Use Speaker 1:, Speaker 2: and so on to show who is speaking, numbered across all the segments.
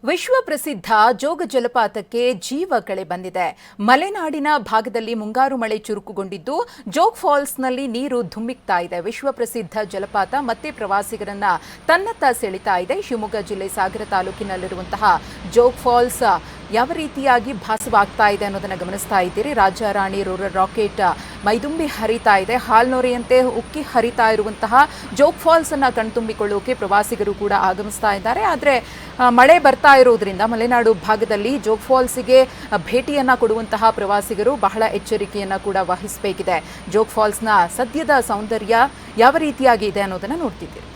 Speaker 1: ವಿಶ್ವ ಪ್ರಸಿದ್ಧ ಜೋಗ ಜಲಪಾತಕ್ಕೆ ಜೀವ ಕಳೆ ಬಂದಿದೆ. ಮಲೆನಾಡಿನ ಭಾಗದಲ್ಲಿ ಮುಂಗಾರು ಮಳೆ ಚುರುಕುಗೊಂಡಿದ್ದು ಜೋಗ್ ಫಾಲ್ಸ್ನಲ್ಲಿ ನೀರು ಧುಮ್ಮಿಕ್ತಾ ಇದೆ. ವಿಶ್ವ ಪ್ರಸಿದ್ಧ ಜಲಪಾತ ಮತ್ತೆ ಪ್ರವಾಸಿಗರನ್ನ ತನ್ನತ್ತ ಸೆಳಿತಾ ಇದೆ. ಶಿವಮೊಗ್ಗ ಜಿಲ್ಲೆ ಸಾಗರ ತಾಲೂಕಿನಲ್ಲಿರುವಂತಹ ಜೋಗ್ ಫಾಲ್ಸ್ ಯಾವ ರೀತಿಯಾಗಿ ಭಾಸವಾಗ್ತಾ ಇದೆ ಅನ್ನೋದನ್ನ ಗಮನಿಸ್ತಾ ಇದ್ದೀರಿ. ರಾಜ ರಾಣಿ ರೂರಲ್ ರಾಕೆಟ್ ಮೈದುಂಬಿ ಹರಿತಾ ಇದೆ. ಹಾಲ್ನೊರೆಯಂತೆ ಉಕ್ಕಿ ಹರಿತಾ ಇರುವಂತಹ ಜೋಗ್ ಫಾಲ್ಸ್ ಅನ್ನ ಕಣ್ತುಂಬಿಕೊಳ್ಳೋಕೆ ಪ್ರವಾಸಿಗರು ಕೂಡ ಆಗಮಿಸ್ತಾ ಇದ್ದಾರೆ. ಆದರೆ ಮಳೆ ಬರ್ತಾ ಇರೋದ್ರಿಂದ ಮಲೆನಾಡು ಭಾಗದಲ್ಲಿ ಜೋಗ್ ಫಾಲ್ಸ್ಗೆ ಭೇಟಿಯನ್ನ ಕೊಡುವಂತಹ ಪ್ರವಾಸಿಗರು ಬಹಳ ಎಚ್ಚರಿಕೆಯನ್ನ ಕೂಡ ವಹಿಸಬೇಕಿದೆ. ಜೋಗ್ ಫಾಲ್ಸ್ನ ಸದ್ಯದ ಸೌಂದರ್ಯ ಯಾವ ರೀತಿಯಾಗಿ ಇದೆ ಅನ್ನೋದನ್ನ ನೋಡ್ತಿದ್ದೀರಿ.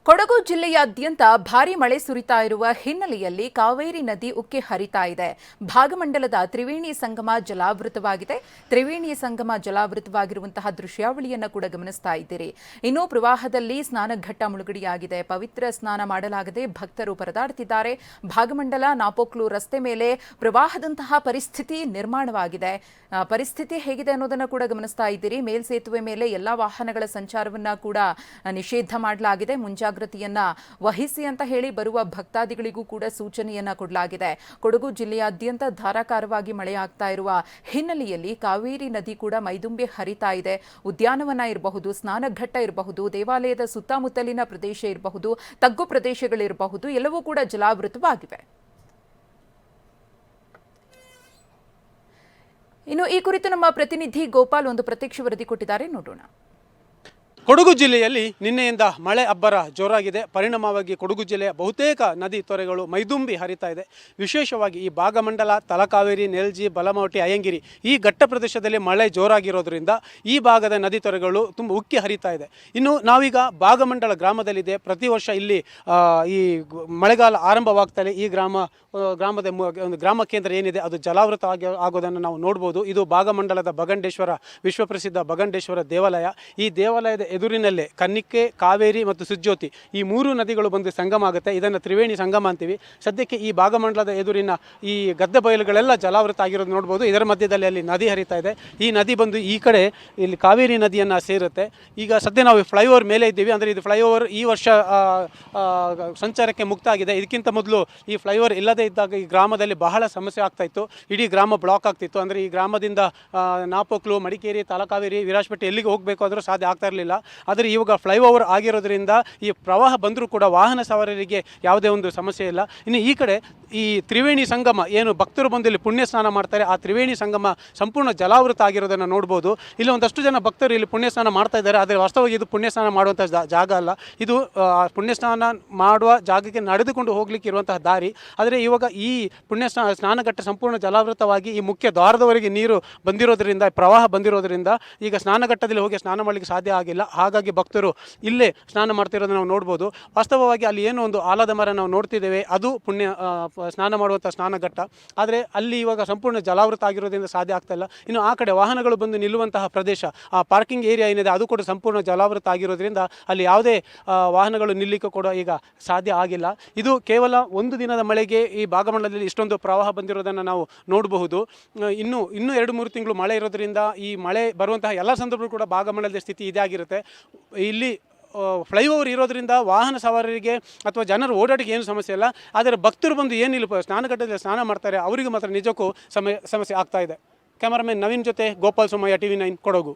Speaker 1: ಕೊಡಗು ಜಿಲ್ಲೆಯಾದ್ಯಂತ ಭಾರೀ ಮಳೆ ಸುರಿತಾ ಇರುವ ಹಿನ್ನೆಲೆಯಲ್ಲಿ ಕಾವೇರಿ ನದಿ ಉಕ್ಕಿ ಹರಿತಾ ಇದೆ. ಭಾಗಮಂಡಲದ ತ್ರಿವೇಣಿ ಸಂಗಮ ಜಲಾವೃತವಾಗಿದೆ. ತ್ರಿವೇಣಿ ಸಂಗಮ ಜಲಾವೃತವಾಗಿರುವಂತಹ ದೃಶ್ಯಾವಳಿಯನ್ನು ಕೂಡ ಗಮನಿಸ್ತಾ ಇದ್ದೀರಿ. ಇನ್ನು ಪ್ರವಾಹದಲ್ಲಿ ಸ್ನಾನಘಟ್ಟ ಮುಳುಗಡೆಯಾಗಿದೆ. ಪವಿತ್ರ ಸ್ನಾನ ಮಾಡಲಾಗದೆ ಭಕ್ತರು ಪರದಾಡುತ್ತಿದ್ದಾರೆ. ಭಾಗಮಂಡಲ ನಾಪೋಕ್ಲು ರಸ್ತೆ ಮೇಲೆ ಪ್ರವಾಹದಂತಹ ಪರಿಸ್ಥಿತಿ ನಿರ್ಮಾಣವಾಗಿದೆ. ಪರಿಸ್ಥಿತಿ ಹೇಗಿದೆ ಅನ್ನೋದನ್ನು ಕೂಡ ಗಮನಿಸ್ತಾ ಇದ್ದೀರಿ. ಮೇಲ್ಸೇತುವೆ ಮೇಲೆ ಎಲ್ಲಾ ವಾಹನಗಳ ಸಂಚಾರವನ್ನ ಕೂಡ ನಿಷೇಧ ಮಾಡಲಾಗಿದೆ. ಮುಂಜಾಗ್ರತೆಯನ್ನ ವಹಿಸಿ ಅಂತ ಹೇಳಿ ಬರುವ ಭಕ್ತಾದಿಗಳಿಗೂ ಕೂಡ ಸೂಚನೆಯನ್ನ ಕೊಡಲಾಗಿದೆ. ಕೊಡಗು ಜಿಲ್ಲೆಯಾದ್ಯಂತ ಧಾರಾಕಾರವಾಗಿ ಮಳೆಯಾಗ್ತಾ ಇರುವ ಹಿನ್ನೆಲೆಯಲ್ಲಿ ಕಾವೇರಿ ನದಿ ಕೂಡ ಮೈದುಂಬಿ ಹರಿತಾ ಇದೆ. ಉದ್ಯಾನವನ ಇರಬಹುದು, ಸ್ನಾನಘಟ್ಟ ಇರಬಹುದು, ದೇವಾಲಯದ ಸುತ್ತಮುತ್ತಲಿನ ಪ್ರದೇಶ ಇರಬಹುದು, ತಗ್ಗು ಪ್ರದೇಶಗಳಿರಬಹುದು, ಎಲ್ಲವೂ ಕೂಡ ಜಲಾವೃತವಾಗಿವೆ. ಇನ್ನು ಈ ಕುರಿತು ನಮ್ಮ ಪ್ರತಿನಿಧಿ ಗೋಪಾಲ್ ಒಂದು ಪ್ರತ್ಯಕ್ಷ ವರದಿ ಕೊಟ್ಟಿದ್ದಾರೆ, ನೋಡೋಣ.
Speaker 2: ಕೊಡಗು ಜಿಲ್ಲೆಯಲ್ಲಿ ನಿನ್ನೆಯಿಂದ ಮಳೆ ಅಬ್ಬರ ಜೋರಾಗಿದೆ. ಪರಿಣಾಮವಾಗಿ ಕೊಡಗು ಜಿಲ್ಲೆಯ ಬಹುತೇಕ ನದಿ ತೊರೆಗಳು ಮೈದುಂಬಿ ಹರಿತಾ ಇದೆ. ವಿಶೇಷವಾಗಿ ಈ ಭಾಗಮಂಡಲ, ತಲಕಾವೇರಿ, ನೆಲ್ಜಿ, ಬಲಮವಟಿ, ಅಯ್ಯಂಗಿರಿ ಈ ಘಟ್ಟ ಪ್ರದೇಶದಲ್ಲಿ ಮಳೆ ಜೋರಾಗಿರೋದ್ರಿಂದ ಈ ಭಾಗದ ನದಿ ತೊರೆಗಳು ತುಂಬ ಉಕ್ಕಿ ಹರಿತಾ ಇದೆ. ಇನ್ನು ನಾವೀಗ ಭಾಗಮಂಡಲ ಗ್ರಾಮದಲ್ಲಿದೆ. ಪ್ರತಿ ವರ್ಷ ಇಲ್ಲಿ ಈ ಮಳೆಗಾಲ ಆರಂಭವಾಗ್ತಲೇ ಈ ಗ್ರಾಮದ ಒಂದು ಗ್ರಾಮ ಕೇಂದ್ರ ಏನಿದೆ ಅದು ಜಲಾವೃತ ಆಗೋದನ್ನು ನಾವು ನೋಡ್ಬೋದು. ಇದು ಭಾಗಮಂಡಲದ ಬಗಂಡೇಶ್ವರ, ವಿಶ್ವಪ್ರಸಿದ್ಧ ಬಗಂಡೇಶ್ವರ ದೇವಾಲಯ. ಈ ದೇವಾಲಯದ ಎದುರಿನಲ್ಲೇ ಕನ್ನಿಕೆ, ಕಾವೇರಿ ಮತ್ತು ಸುಜ್ಯೋತಿ ಈ ಮೂರು ನದಿಗಳು ಬಂದು ಸಂಗಮ ಆಗುತ್ತೆ. ಇದನ್ನು ತ್ರಿವೇಣಿ ಸಂಗಮ ಅಂತೀವಿ. ಸದ್ಯಕ್ಕೆ ಈ ಭಾಗಮಂಡಲದ ಎದುರಿನ ಈ ಗದ್ದೆ ಬಯಲುಗಳೆಲ್ಲ ಜಲಾವೃತ ಆಗಿರೋದು ನೋಡ್ಬೋದು. ಇದರ ಮಧ್ಯದಲ್ಲಿ ಅಲ್ಲಿ ನದಿ ಹರಿತಾ ಇದೆ. ಈ ನದಿ ಬಂದು ಈ ಕಡೆ ಇಲ್ಲಿ ಕಾವೇರಿ ನದಿಯನ್ನು ಸೇರುತ್ತೆ. ಈಗ ಸದ್ಯ ನಾವು ಫ್ಲೈಓವರ್ ಮೇಲೆ ಇದ್ದೀವಿ. ಅಂದರೆ ಇದು ಫ್ಲೈಓವರ್ ಈ ವರ್ಷ ಸಂಚಾರಕ್ಕೆ ಮುಕ್ತ ಆಗಿದೆ. ಇದಕ್ಕಿಂತ ಮೊದಲು ಈ ಫ್ಲೈಓವರ್ ಇಲ್ಲದೇ ಇದ್ದಾಗ ಈ ಗ್ರಾಮದಲ್ಲಿ ಬಹಳ ಸಮಸ್ಯೆ ಆಗ್ತಾ ಇತ್ತು. ಇಡೀ ಗ್ರಾಮ ಬ್ಲಾಕ್ ಆಗ್ತಿತ್ತು. ಅಂದರೆ ಈ ಗ್ರಾಮದಿಂದ ನಾಪೋಕ್ಲು, ಮಡಿಕೇರಿ, ತಲಕಾವೇರಿ, ವಿರಾಜಪೇಟೆ ಎಲ್ಲಿಗೆ ಹೋಗಬೇಕು ಆದರೂ ಸಾಧ್ಯ ಆಗ್ತಾ ಇರಲಿಲ್ಲ. ಆದರೆ ಇವಾಗ ಫ್ಲೈಓವರ್ ಆಗಿರೋದ್ರಿಂದ ಈ ಪ್ರವಾಹ ಬಂದರೂ ಕೂಡ ವಾಹನ ಸವಾರರಿಗೆ ಯಾವುದೇ ಒಂದು ಸಮಸ್ಯೆ ಇಲ್ಲ. ಇನ್ನು ಈ ಕಡೆ ಈ ತ್ರಿವೇಣಿ ಸಂಗಮ ಏನು ಭಕ್ತರು ಬಂದು ಇಲ್ಲಿ ಪುಣ್ಯ ಸ್ನಾನ ಮಾಡ್ತಾರೆ, ಆ ತ್ರಿವೇಣಿ ಸಂಗಮ ಸಂಪೂರ್ಣ ಜಲಾವೃತ ಆಗಿರೋದನ್ನು ನೋಡ್ಬೋದು. ಇಲ್ಲಿ ಒಂದಷ್ಟು ಜನ ಭಕ್ತರು ಇಲ್ಲಿ ಪುಣ್ಯ ಸ್ನಾನ ಮಾಡ್ತಾ ಇದ್ದಾರೆ. ಆದರೆ ವಾಸ್ತವವಾಗಿ ಇದು ಪುಣ್ಯ ಸ್ನಾನ ಮಾಡುವಂಥ ಜಾಗ ಅಲ್ಲ. ಇದು ಪುಣ್ಯ ಸ್ನಾನ ಮಾಡುವ ಜಾಗಕ್ಕೆ ನಡೆದುಕೊಂಡು ಹೋಗ್ಲಿಕ್ಕೆ ಇರುವಂತಹ ದಾರಿ. ಆದರೆ ಇವಾಗ ಈ ಪುಣ್ಯ ಸ್ನಾನಘಟ್ಟ ಸಂಪೂರ್ಣ ಜಲಾವೃತವಾಗಿ ಈ ಮುಖ್ಯ ದ್ವಾರದವರೆಗೆ ನೀರು ಬಂದಿರೋದ್ರಿಂದ, ಪ್ರವಾಹ ಬಂದಿರೋದ್ರಿಂದ ಈಗ ಸ್ನಾನಘಟ್ಟದಲ್ಲಿ ಹೋಗಿ ಸ್ನಾನ ಮಾಡಲಿಕ್ಕೆ ಸಾಧ್ಯ ಆಗಿಲ್ಲ. ಹಾಗಾಗಿ ಭಕ್ತರು ಇಲ್ಲೇ ಸ್ನಾನ ಮಾಡ್ತಿರೋದನ್ನು ನಾವು ನೋಡ್ಬೋದು. ವಾಸ್ತವವಾಗಿ ಅಲ್ಲಿ ಏನೋ ಒಂದು ಆಲದ ಮರ ನಾವು ನೋಡ್ತಿದ್ದೇವೆ, ಅದು ಪುಣ್ಯ ಸ್ನಾನ ಮಾಡುವಂಥ ಸ್ನಾನಘಟ್ಟ. ಆದರೆ ಅಲ್ಲಿ ಇವಾಗ ಸಂಪೂರ್ಣ ಜಲಾವೃತ ಆಗಿರೋದ್ರಿಂದ ಸಾಧ್ಯ ಆಗ್ತಾ ಇಲ್ಲ. ಇನ್ನು ಆ ಕಡೆ ವಾಹನಗಳು ಬಂದು ನಿಲ್ಲುವಂತಹ ಪ್ರದೇಶ, ಆ ಪಾರ್ಕಿಂಗ್ ಏರಿಯಾ ಏನಿದೆ ಅದು ಕೂಡ ಸಂಪೂರ್ಣ ಜಲಾವೃತ ಆಗಿರೋದ್ರಿಂದ ಅಲ್ಲಿ ಯಾವುದೇ ವಾಹನಗಳು ನಿಲ್ಲಿಕ್ಕೆ ಕೂಡ ಈಗ ಸಾಧ್ಯ ಆಗಿಲ್ಲ. ಇದು ಕೇವಲ ಒಂದು ದಿನದ ಮಳೆಗೆ ಈ ಭಾಗಮಂಡಲದಲ್ಲಿ ಇಷ್ಟೊಂದು ಪ್ರವಾಹ ಬಂದಿರೋದನ್ನು ನಾವು ನೋಡಬಹುದು. ಇನ್ನೂ 2-3 ತಿಂಗಳು ಮಳೆ ಇರೋದ್ರಿಂದ ಈ ಮಳೆ ಬರುವಂತಹ ಎಲ್ಲ ಸಂದರ್ಭಗಳು ಕೂಡ ಭಾಗಮಂಡಲದ ಸ್ಥಿತಿ ಇದೇ ಆಗಿರುತ್ತೆ. ಇಲ್ಲಿ ಫ್ಲೈಓವರ್ ಇರೋದ್ರಿಂದ ವಾಹನ ಸವಾರರಿಗೆ ಅಥವಾ ಜನರು ಓಡಾಟಕ್ಕೆ ಏನು ಸಮಸ್ಯೆ ಇಲ್ಲ. ಆದರೆ ಭಕ್ತರು ಬಂದು ಏನಿಲ್ಲ ಸ್ನಾನಘಟ್ಟದಲ್ಲಿ ಸ್ನಾನ ಮಾಡ್ತಾರೆ, ಅವರಿಗೆ ಮಾತ್ರ ನಿಜಕ್ಕೂ ಸಮಸ್ಯೆ ಆಗ್ತಾ ಇದೆ. ಕ್ಯಾಮರಾಮನ್ ನವೀನ್ ಜೊತೆ ಗೋಪಾಲ್ ಸೋಮಯ್ಯ, TV9 ಕೊಡಗು.